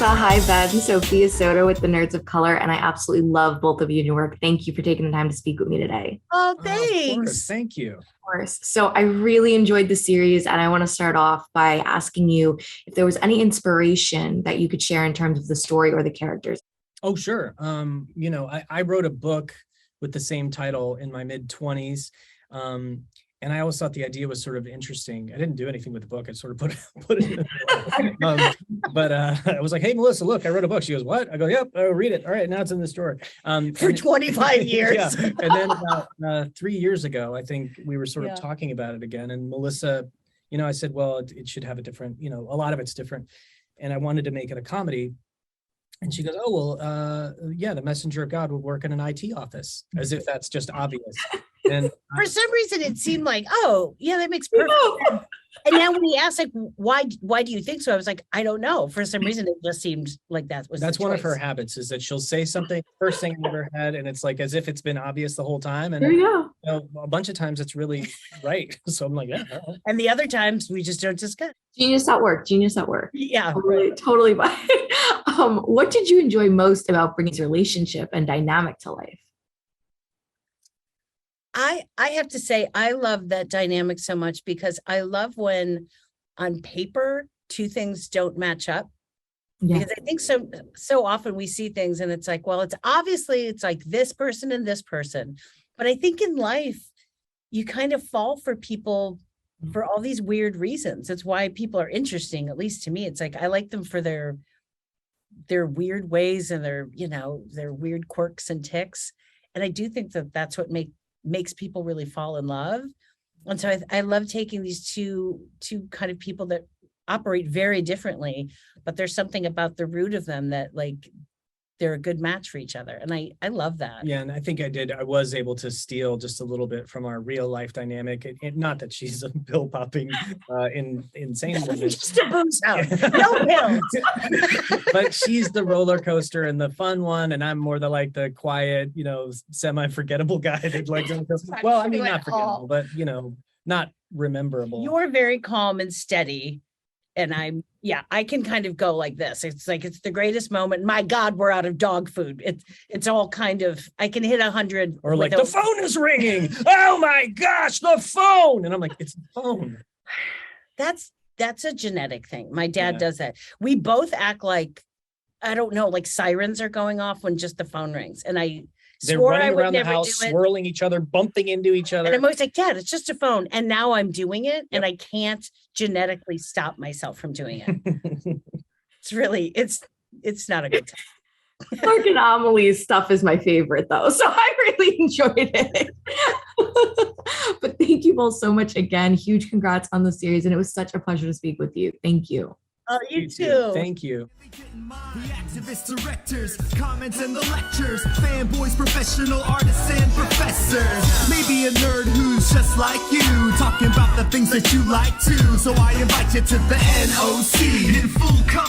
Melissa. Hi, Ben. Sophia Soto with the Nerds of Color, and I absolutely love both of you and your work. Thank you for taking the time to speak with me today. Oh, Of thanks. course. Thank you. Of course. So I really enjoyed the series, and I want to start off by asking you if there was any inspiration that you could share in terms of the story or the characters. Oh, sure. I wrote a book with the same title in my mid-20s. And I always thought the idea was sort of interesting. I didn't do anything with the book. I sort of put it in the but I was like, hey, Melissa, look, I wrote a book. She goes, what? I go, yep, read it. All right, now it's in the store. For 25 years. Yeah. And then about 3 years ago, I think we were sort of talking about it again. And Melissa, I said, well, it should have a different, a lot of it's different. And I wanted to make it a comedy. And she goes, oh, well, the messenger of God would work in an IT office, as if that's just obvious. And for some reason, it seemed like, oh, yeah, that makes perfect sense. And now when he asked, like, why do you think so? I was like, I don't know. For some reason, it just seemed like that's one of her habits, is that she'll say something first thing in her head, and it's like as if it's been obvious the whole time. And there you go. A bunch of times it's really right. So I'm like, yeah. And the other times we just don't discuss. Genius at work. Yeah, totally fine. What did you enjoy most about bringing this relationship and dynamic to life? I have to say, I love that dynamic so much because I love when on paper, two things don't match up. Yeah. Because I think so often we see things and it's like, well, it's like this person and this person. But I think in life, you kind of fall for people for all these weird reasons. It's why people are interesting, at least to me. It's like, I like them for their weird ways and their weird quirks and tics. And I do think that that's what makes people really fall in love. And so I love taking these two kind of people that operate very differently, but there's something about the root of them that like they're a good match for each other. And I love that. Yeah. And I think I was able to steal just a little bit from our real life dynamic. Not that she's a pill popping insane woman. Just a booze house. No pills. But she's the roller coaster and the fun one. And I'm more the quiet, semi-forgettable guy that like, well, I mean, not forgettable, but not rememberable. You're very calm and steady. And I can kind of go like this. It's like, it's the greatest moment. My God, we're out of dog food. It's all kind of, I can hit 100. Or like, the phone is ringing. Oh my gosh, the phone. And I'm like, it's the phone. That's a genetic thing. My dad does that. We both act like, I don't know, like sirens are going off when just the phone rings. And they're running around the house, swirling each other, bumping into each other. And I'm always like, Dad, it's just a phone. And now I'm doing it. And I can't genetically stop myself from doing it. It's really, it's not a good time. Clark and Amelie's stuff is my favorite though. So I really enjoyed it. But thank you both so much again. Huge congrats on the series. And it was such a pleasure to speak with you. Thank you. Oh, you too. Thank you. The activists, directors, comments and the lectures, fanboys, professional artists and professors. Maybe a nerd who's just like you, talking about the things that you like too. So I invite you to the NOC in full color.